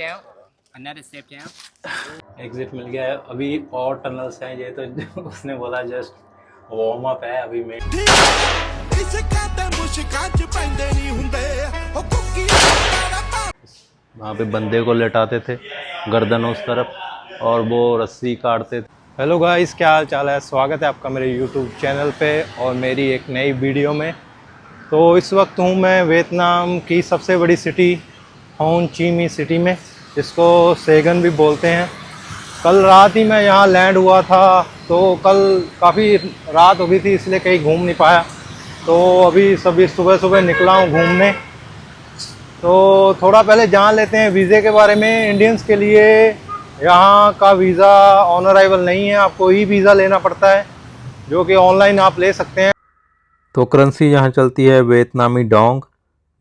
down. Another step down. Exit मिल गया है। अभी और टनल्स हैं, ये तो उसने बोला जस्ट वार्म अप है अभी में। वहाँ पे बंदे को लेटाते थे, गर्दन उस तरफ, और वो रस्सी काटते थे। हेलो गाइस, क्या हाल चाल है? स्वागत है आपका मेरे यूट्यूब चैनल पे और मेरी एक नई वीडियो में। तो इस वक्त हूँ मैं वियतनाम की सबसे बड़ी सिटी होन ची मी सिटी में, जिसको सेगन भी बोलते हैं। कल रात ही मैं यहाँ लैंड हुआ था, तो कल काफ़ी रात हो गई थी, इसलिए कहीं घूम नहीं पाया। तो अभी सभी सुबह सुबह निकला हूँ घूमने। तो थोड़ा पहले जान लेते हैं वीज़े के बारे में। इंडियंस के लिए यहाँ का वीज़ा ऑन अराइवल नहीं है, आपको ई वीज़ा लेना पड़ता है, जो कि ऑनलाइन आप ले सकते हैं। तो करेंसी यहाँ चलती है वियतनामी डोंग,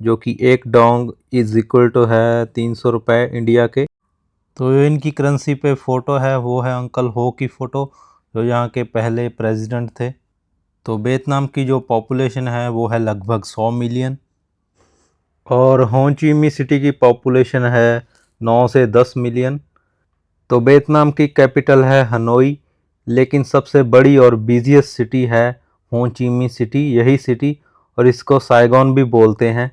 जो कि एक डोंग इज़ इक्वल टू है 300 रुपये इंडिया के। तो इनकी करेंसी पे फ़ोटो है, वो है अंकल हो की फ़ोटो, जो यहाँ के पहले प्रेसिडेंट थे। तो वियतनाम की जो पॉपुलेशन है वो है लगभग 100 मिलियन, और हो ची मी सिटी की पॉपुलेशन है 9 से 10 मिलियन। तो वियतनाम की कैपिटल है हनोई, लेकिन सबसे बड़ी और बिजीएस्ट सिटी है हो ची मी सिटी, यही सिटी, और इसको साइगोन भी बोलते हैं।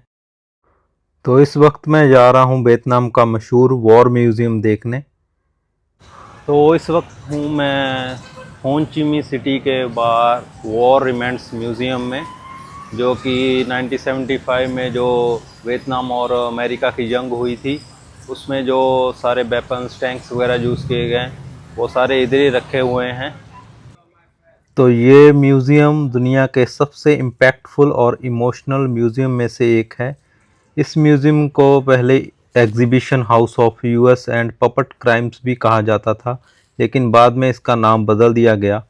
तो इस वक्त मैं जा रहा हूँ वियतनाम का मशहूर वॉर म्यूज़ियम देखने। तो इस वक्त हूँ मैं हो ची मी सिटी के बाहर वॉर रिमेंट्स म्यूज़ियम में, जो कि 1975 में जो वियतनाम और अमेरिका की जंग हुई थी, उसमें जो सारे वेपन्स, टैंक्स वगैरह यूज़ किए गए, वो सारे इधर ही रखे हुए हैं। तो ये म्यूज़ियम दुनिया के सबसे इम्पैक्टफुल और इमोशनल म्यूज़ियम में से एक है। इस म्यूज़ियम को पहले exhibition house of US and puppet crimes भी कहा जाता था, लेकिन बाद में इसका नाम बदल दिया गया।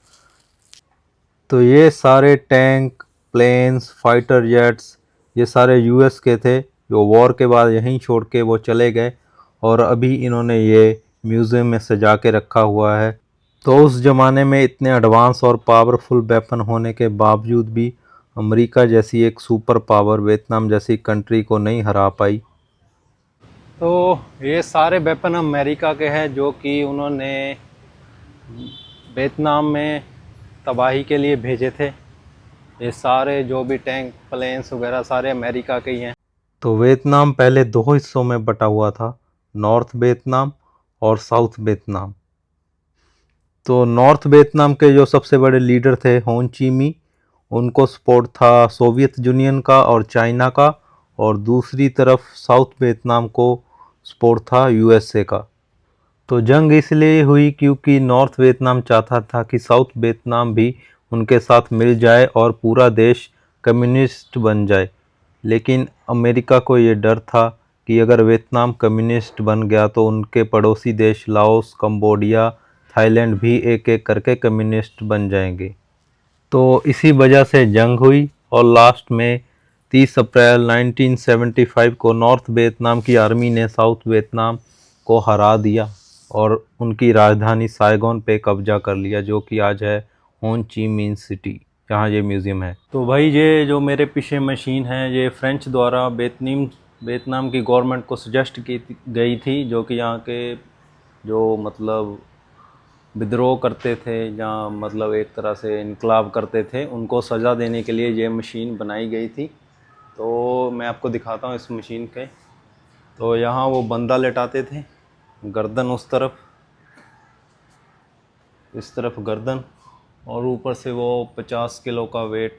तो ये सारे टैंक, प्लेन्स, फाइटर जेट्स, ये सारे यूएस के थे, जो वॉर के बाद यहीं छोड़ के वो चले गए, और अभी इन्होंने ये म्यूज़ियम में सजा के रखा हुआ है। तो उस ज़माने में इतने एडवांस और पावरफुल वेपन होने के बावजूद भी अमेरिका जैसी एक सुपर पावर वियतनाम जैसी कंट्री को नहीं हरा पाई। तो ये सारे वेपन अमेरिका के हैं, जो कि उन्होंने वियतनाम में तबाही के लिए भेजे थे। ये सारे जो भी टैंक, प्लेन्स वगैरह सारे अमेरिका के ही हैं। तो वियतनाम पहले दो हिस्सों में बटा हुआ था, नॉर्थ वियतनाम और साउथ वियतनाम। तो नॉर्थ वियतनाम के जो सबसे बड़े लीडर थे होन ची मी, उनको सपोर्ट था सोवियत यूनियन का और चाइना का, और दूसरी तरफ साउथ वियतनाम को सपोर्ट था यूएसए का। तो जंग इसलिए हुई क्योंकि नॉर्थ वियतनाम चाहता था कि साउथ वियतनाम भी उनके साथ मिल जाए और पूरा देश कम्युनिस्ट बन जाए। लेकिन अमेरिका को ये डर था कि अगर वियतनाम कम्युनिस्ट बन गया तो उनके पड़ोसी देश लाओस, कंबोडिया, थाईलैंड भी एक एक करके कम्युनिस्ट बन जाएंगे। तो इसी वजह से जंग हुई, और लास्ट में 30 अप्रैल 1975 को नॉर्थ वियतनाम की आर्मी ने साउथ वियतनाम को हरा दिया और उनकी राजधानी साइगोन पे कब्जा कर लिया, जो कि आज है होन ची मिन सिटी, जहाँ ये म्यूज़ियम है। तो भाई ये जो मेरे पीछे मशीन है, ये फ्रेंच द्वारा वियतनाम की गवर्नमेंट को सजेस्ट की गई थी, जो कि यहाँ के जो मतलब विद्रोह करते थे, जहाँ मतलब एक तरह से इनकलाब करते थे, उनको सज़ा देने के लिए ये मशीन बनाई गई थी। तो मैं आपको दिखाता हूँ इस मशीन के। तो यहाँ वो बंदा लेटाते थे, गर्दन उस तरफ, इस तरफ गर्दन, और ऊपर से वो 50 किलो का वेट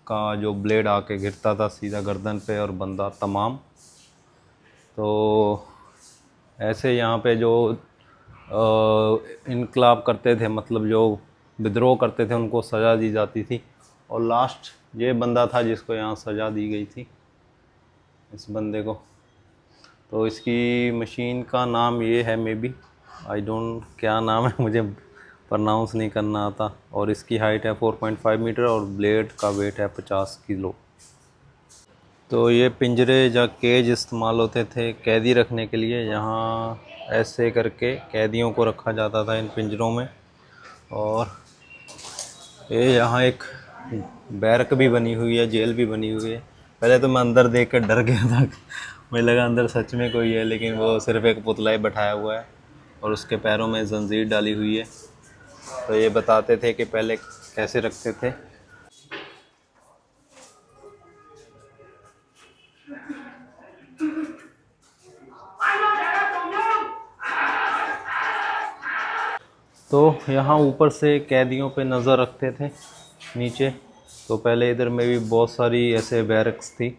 का जो ब्लेड आके गिरता था सीधा गर्दन पे और बंदा तमाम। तो ऐसे यहाँ पे जो इनकलाब करते थे, मतलब जो विद्रोह करते थे, उनको सज़ा दी जाती थी। और लास्ट ये बंदा था जिसको यहाँ सज़ा दी गई थी, इस बंदे को। तो इसकी मशीन का नाम ये है, मे बी, आई डोंट, क्या नाम है मुझे प्रनाउंस नहीं करना आता। और इसकी हाइट है 4.5 मीटर और ब्लेड का वेट है 50 किलो। तो ये पिंजरे या केज इस्तेमाल होते थे कैदी रखने के लिए। यहाँ ऐसे करके कैदियों को रखा जाता था इन पिंजरों में। और ये यहाँ एक बैरक भी बनी हुई है, जेल भी बनी हुई है। पहले तो मैं अंदर देख कर डर गया था, मुझे लगा अंदर सच में कोई है, लेकिन वो सिर्फ एक पुतला ही बैठाया हुआ है और उसके पैरों में जंजीर डाली हुई है। तो ये बताते थे कि पहले कैसे रखते थे। तो यहाँ ऊपर से कैदियों पे नज़र रखते थे नीचे। तो पहले इधर में भी बहुत सारी ऐसे बैरक्स थी।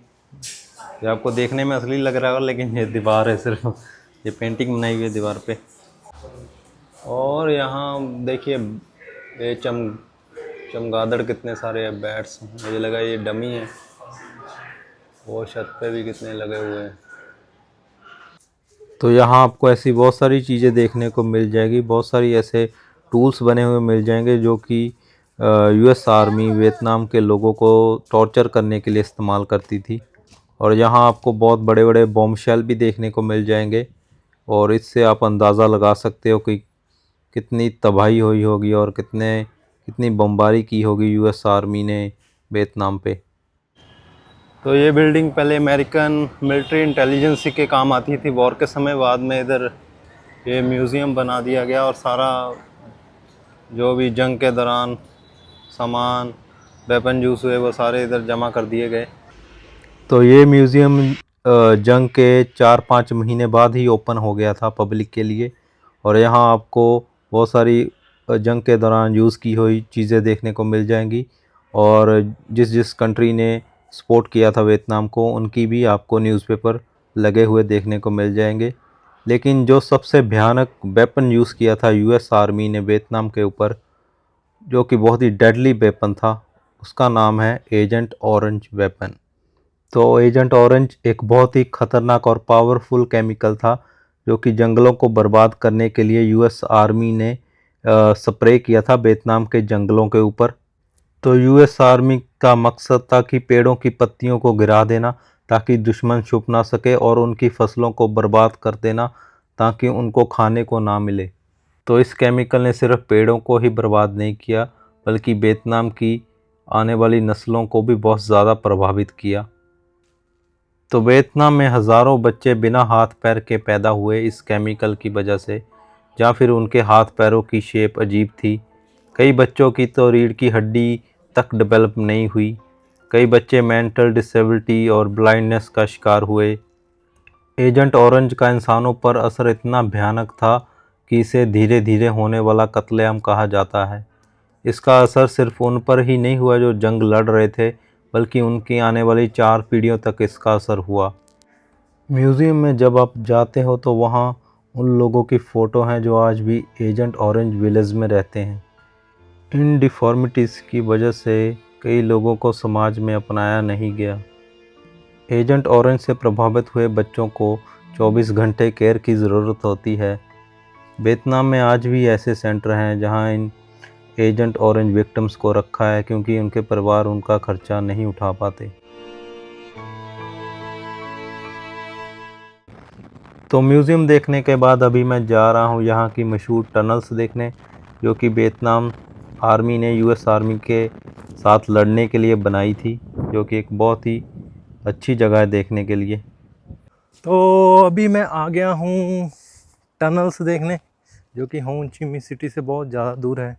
ये आपको देखने में असली लग रहा होगा, लेकिन ये दीवार है, सिर्फ ये पेंटिंग बनाई हुई है दीवार पे। और यहाँ देखिए ये चमगादड़ कितने सारे बैट्स, मुझे लगा ये डमी है। वो छत पे भी कितने लगे हुए हैं। तो यहाँ आपको ऐसी बहुत सारी चीज़ें देखने को मिल जाएगी, बहुत सारी ऐसे टूल्स बने हुए मिल जाएंगे जो कि यूएस आर्मी वियतनाम के लोगों को टॉर्चर करने के लिए इस्तेमाल करती थी। और यहाँ आपको बहुत बड़े बड़े बॉम्ब शेल भी देखने को मिल जाएंगे, और इससे आप अंदाज़ा लगा सकते हो कि कितनी तबाही हुई होगी और कितनी बमबारी की होगी यूएस आर्मी ने वियतनाम पे। तो ये बिल्डिंग पहले अमेरिकन मिलिट्री इंटेलिजेंस के काम आती थी वॉर के समय। बाद में इधर ये म्यूज़ियम बना दिया गया और सारा जो भी जंग के दौरान सामान वेपन यूज़ हुए वो सारे इधर जमा कर दिए गए। तो ये म्यूज़ियम जंग के 4-5 महीने बाद ही ओपन हो गया था पब्लिक के लिए। और यहाँ आपको बहुत सारी जंग के दौरान यूज़ की हुई चीज़ें देखने को मिल जाएंगी, और जिस जिस कंट्री ने सपोर्ट किया था वियतनाम को उनकी भी आपको न्यूज़पेपर लगे हुए देखने को मिल जाएंगे। लेकिन जो सबसे भयानक वेपन यूज़ किया था यूएस आर्मी ने वियतनाम के ऊपर, जो कि बहुत ही डेडली वेपन था, उसका नाम है एजेंट ऑरेंज वेपन। तो एजेंट ऑरेंज एक बहुत ही ख़तरनाक और पावरफुल केमिकल था जो कि जंगलों को बर्बाद करने के लिए यूएस आर्मी ने स्प्रे किया था वियतनाम के जंगलों के ऊपर। तो यूएस आर्मी का मकसद था कि पेड़ों की पत्तियों को गिरा देना ताकि दुश्मन छुप ना सके, और उनकी फसलों को बर्बाद कर देना ताकि उनको खाने को ना मिले। तो इस केमिकल ने सिर्फ पेड़ों को ही बर्बाद नहीं किया, बल्कि वियतनाम की आने वाली नस्लों को भी बहुत ज़्यादा प्रभावित किया। तो वियतनाम में हज़ारों बच्चे बिना हाथ पैर के पैदा हुए इस केमिकल की वजह से, या फिर उनके हाथ पैरों की शेप अजीब थी। कई बच्चों की तो रीढ़ की हड्डी तक डेवलप नहीं हुई। कई बच्चे मेंटल डिसेबिलिटी और ब्लाइंडनेस का शिकार हुए। एजेंट ऑरेंज का इंसानों पर असर इतना भयानक था कि इसे धीरे धीरे होने वाला कत्लेआम कहा जाता है। इसका असर सिर्फ उन पर ही नहीं हुआ जो जंग लड़ रहे थे, बल्कि उनकी आने वाली 4 पीढ़ियों तक इसका असर हुआ। म्यूज़ियम में जब आप जाते हो तो वहाँ उन लोगों की फ़ोटो हैं जो आज भी एजेंट ऑरेंज विलेज में रहते हैं। इन डिफ़ॉर्मिटीज़ की वजह से कई लोगों को समाज में अपनाया नहीं गया। एजेंट ऑरेंज से प्रभावित हुए बच्चों को 24 घंटे केयर की ज़रूरत होती है। वियतनाम में आज भी ऐसे सेंटर हैं जहां इन एजेंट ऑरेंज विक्टिम्स को रखा है, क्योंकि उनके परिवार उनका खर्चा नहीं उठा पाते। तो म्यूज़ियम देखने के बाद अभी मैं जा रहा हूं यहाँ की मशहूर टनल्स देखने, जो कि वियतनाम आर्मी ने यूएस आर्मी के साथ लड़ने के लिए बनाई थी, जो कि एक बहुत ही अच्छी जगह है देखने के लिए। तो अभी मैं आ गया हूँ टनल्स देखने, जो कि हो ची मिन्ह सिटी से बहुत ज़्यादा दूर है।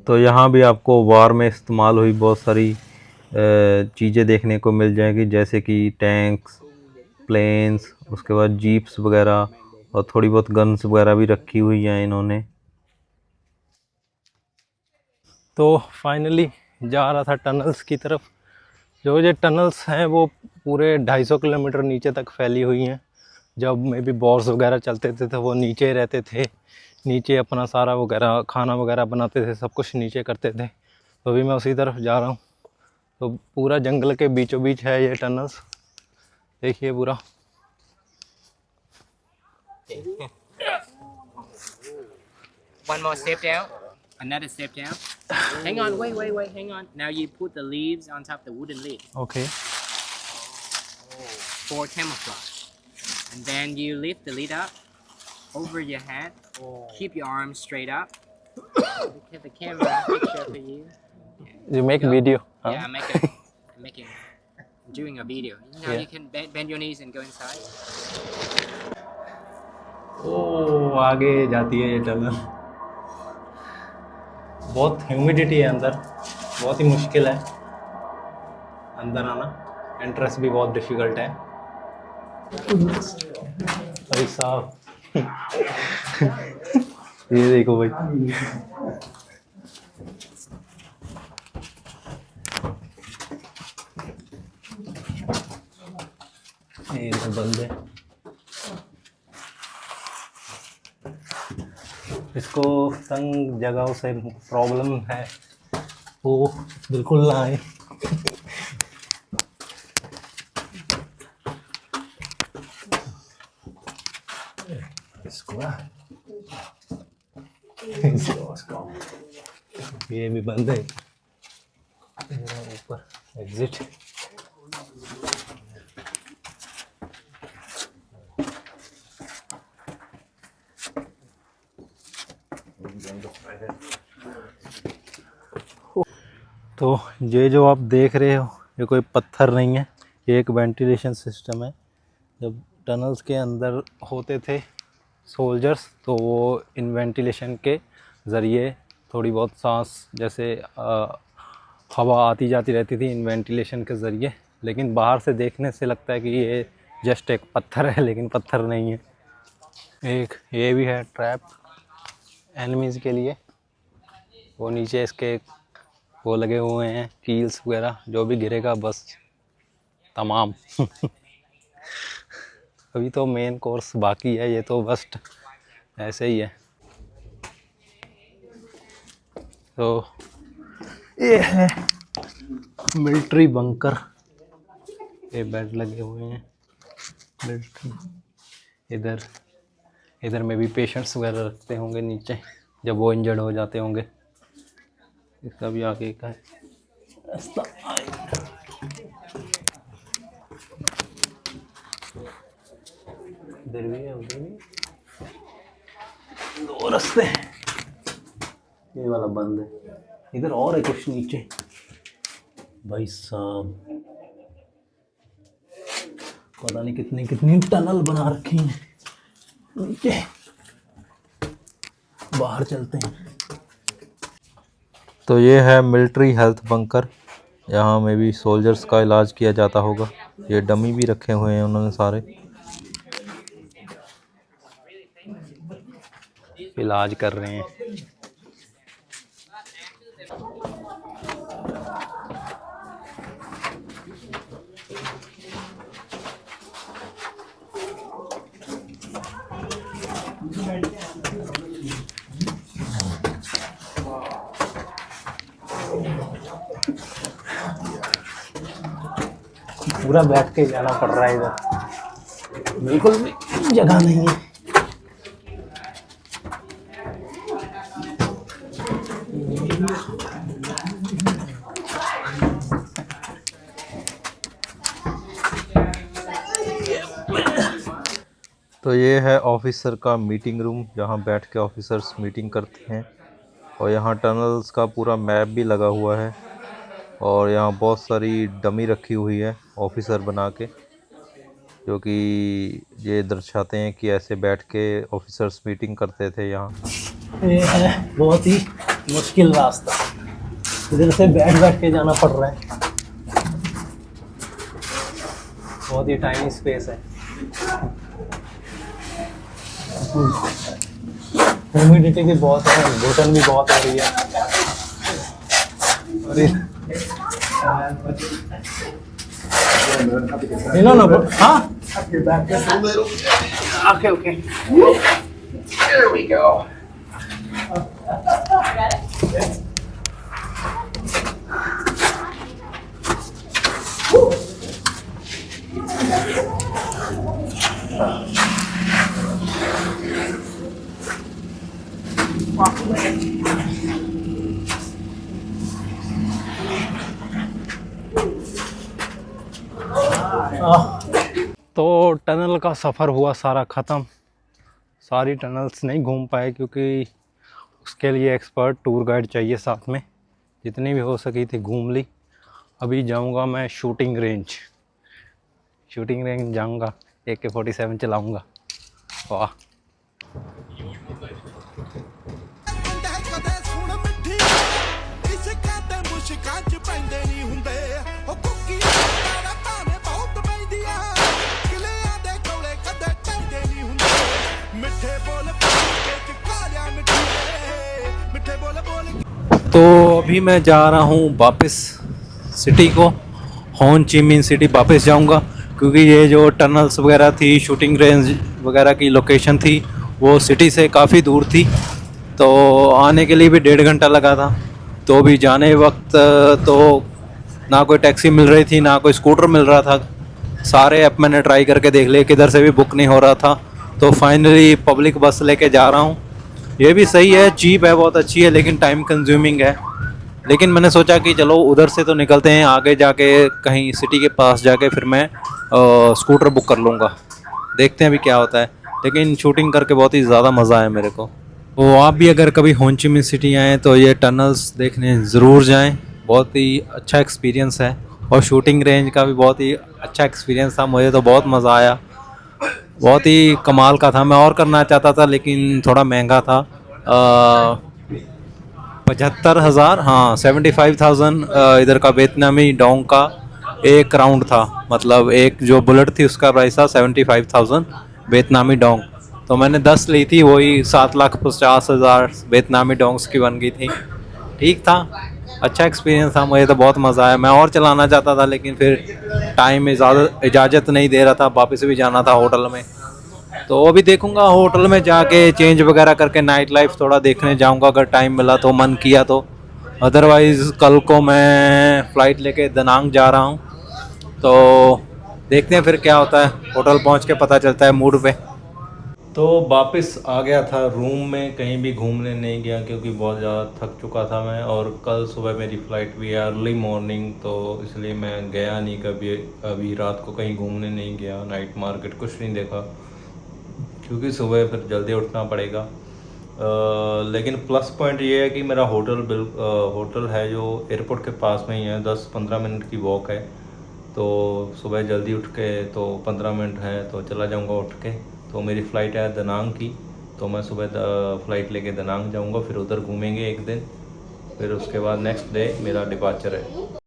तो यहाँ भी आपको वार में इस्तेमाल हुई बहुत सारी चीज़ें देखने को मिल जाएगी, जैसे कि टैंक्स, प्लेन्स, उसके बाद जीप्स वगैरह, और थोड़ी बहुत गन्स वगैरह भी रखी हुई हैं इन्होंने। तो फाइनली जा रहा था टनल्स की तरफ। जो ये टनल्स हैं वो पूरे 250 किलोमीटर नीचे तक फैली हुई हैं। जब में भी वॉर्स वगैरह चलते थे तो वो नीचे ही रहते थे, नीचे अपना सारा वगैरह खाना वगैरह बनाते थे, सब कुछ नीचे करते थे। तो अभी मैं उसी तरफ जा रहा हूँ। तो पूरा जंगल के बीचों बीच है ये टनल्स, देखिए पूरा। One more step down. Another step down. Hang on, wait, hang on. Now you put the leaves on top of the wooden lid Okay. for camouflage. And then you lift the lid up over your head. Keep your arms straight up. Look at the camera picture for you. You make Go. video. Huh? Yeah, I'm making doing a video. Now Yeah. you can bend your knees and go inside. ओ आगे जाती है ये tunnel. बहुत humidity है अंदर, बहुत ही मुश्किल है अंदर आना। एंट्रेंस भी बहुत डिफिकल्ट है भाई साहब। ये देखो भाई, ये तो बंद है। इसको तंग जगहों से प्रॉब्लम है, वो बिल्कुल ना आए। ये भी बंद है। ऊपर एग्जिट। तो ये जो आप देख रहे हो ये कोई पत्थर नहीं है, ये एक वेंटिलेशन सिस्टम है। जब टनल्स के अंदर होते थे सोल्जर्स तो वो इन वेंटिलेशन के ज़रिए थोड़ी बहुत सांस जैसे हवा आती जाती रहती थी इन वेंटिलेशन के ज़रिए। लेकिन बाहर से देखने से लगता है कि ये जस्ट एक पत्थर है, लेकिन पत्थर नहीं है। एक ये भी है ट्रैप एनिमीज़ के लिए, वो नीचे इसके वो लगे हुए हैं कील्स वगैरह, जो भी गिरेगा बस तमाम। अभी तो मेन कोर्स बाकी है, ये तो बस ऐसे ही है। तो ये है मिलिट्री बंकर, ये बेड लगे हुए हैं मिलिट्री। इधर में भी पेशेंट्स वगैरह रखते होंगे नीचे जब वो इंजर्ड हो जाते होंगे। इसका भी आगे का है रास्ता। इधर भी है, उधर भी दो रास्ते हैं। ये वाला बंद है, इधर और है कुछ नीचे भाई साहब। पता नहीं कितनी कितनी टनल बना रखी हैं नीचे। बाहर चलते हैं। तो ये है मिलिट्री हेल्थ बंकर, यहाँ में भी सोल्जर्स का इलाज किया जाता होगा। ये डमी भी रखे हुए हैं उन्होंने सारे, इलाज कर रहे हैं। पूरा बैठ के जाना पड़ रहा है, इधर बिल्कुल भी जगह नहीं है। तो ये है ऑफिसर का मीटिंग रूम, जहाँ बैठ के ऑफिसर्स मीटिंग करते हैं। और यहाँ टनल्स का पूरा मैप भी लगा हुआ है, और यहाँ बहुत सारी डमी रखी हुई है ऑफिसर बना के, जो कि ये दर्शाते हैं कि ऐसे बैठ के ऑफिसर्स मीटिंग करते थे यहाँ। ये है बहुत ही मुश्किल रास्ता, इधर से बैठ बैठ के जाना पड़ रहा है। बहुत ही टाइनी स्पेस है। ह्यूमिडिटी भी बहुत है, घुटन भी बहुत हो रही है। और हाँ okay. There we go. तो टनल का सफ़र हुआ सारा ख़त्म। सारी टनल्स नहीं घूम पाए क्योंकि उसके लिए एक्सपर्ट टूर गाइड चाहिए साथ में। जितनी भी हो सकी थी घूम ली। अभी जाऊंगा मैं शूटिंग रेंज। शूटिंग रेंज जाऊंगा, AK-47 चलाऊंगा। वाह। तो अभी मैं जा रहा हूँ वापस सिटी को, होन ची मिन सिटी वापस जाऊँगा, क्योंकि ये जो टनल्स वगैरह थी, शूटिंग रेंज वगैरह की लोकेशन थी, वो सिटी से काफ़ी दूर थी। तो आने के लिए भी 1.5 घंटा लगा था। तो भी जाने वक्त तो ना कोई टैक्सी मिल रही थी, ना कोई स्कूटर मिल रहा था। सारे ऐप मैंने ट्राई करके देख लिए, किधर से भी बुक नहीं हो रहा था। तो फाइनली पब्लिक बस लेके जा रहा हूँ। ये भी सही है, चीप है, बहुत अच्छी है, लेकिन टाइम कंज्यूमिंग है। लेकिन मैंने सोचा कि चलो उधर से तो निकलते हैं, आगे जाके कहीं सिटी के पास जाके फिर मैं स्कूटर बुक कर लूँगा। देखते हैं अभी क्या होता है। लेकिन शूटिंग करके बहुत ही ज़्यादा मज़ा आया मेरे को। तो आप भी अगर कभी हो ची मिन सिटी आएँ तो ये टनल्स देखने ज़रूर जाएं। बहुत ही अच्छा एक्सपीरियंस है, और शूटिंग रेंज का भी बहुत ही अच्छा एक्सपीरियंस था। मुझे तो बहुत मज़ा आया, बहुत ही कमाल का था। मैं और करना चाहता था, लेकिन थोड़ा महंगा था। 75,000, हाँ 75,000 इधर का वियतनामी डोंग का एक राउंड था। मतलब एक जो बुलेट थी उसका प्राइस था 75,000 वियतनामी डोंग। तो मैंने 10 ली थी, वही 7,50,000 वियतनामी डोंग्स की बन गई थी। ठीक था, अच्छा एक्सपीरियंस था, मुझे तो बहुत मज़ा आया। मैं और चलाना चाहता था, लेकिन फिर टाइम इजाज़त नहीं दे रहा था, वापस भी जाना था होटल में। तो अभी देखूंगा होटल में जाके चेंज वगैरह करके नाइट लाइफ थोड़ा देखने जाऊंगा, अगर टाइम मिला तो, मन किया तो। अदरवाइज़ कल को मैं फ़्लाइट लेके दनांग जा रहा हूं, तो देखते हैं फिर क्या होता है। होटल पहुंच के पता चलता है मूड पे। तो वापस आ गया था रूम में, कहीं भी घूमने नहीं गया क्योंकि बहुत ज़्यादा थक चुका था मैं। और कल सुबह मेरी फ़्लाइट भी है अर्ली मॉर्निंग, तो इसलिए मैं गया नहीं कभी। अभी रात को कहीं घूमने नहीं गया, नाइट मार्केट कुछ नहीं देखा, क्योंकि सुबह फिर जल्दी उठना पड़ेगा। लेकिन प्लस पॉइंट ये है कि मेरा होटल है जो एयरपोर्ट के पास में ही है, 10-15 मिनट की वॉक है। तो सुबह जल्दी उठ के, तो 15 मिनट है तो चला जाऊंगा उठ के। तो मेरी फ़्लाइट है दनांग की, तो मैं सुबह फ़्लाइट लेके दनांग जाऊंगा, फिर उधर घूमेंगे एक दिन, फिर उसके बाद नेक्स्ट डे मेरा डिपार्चर है।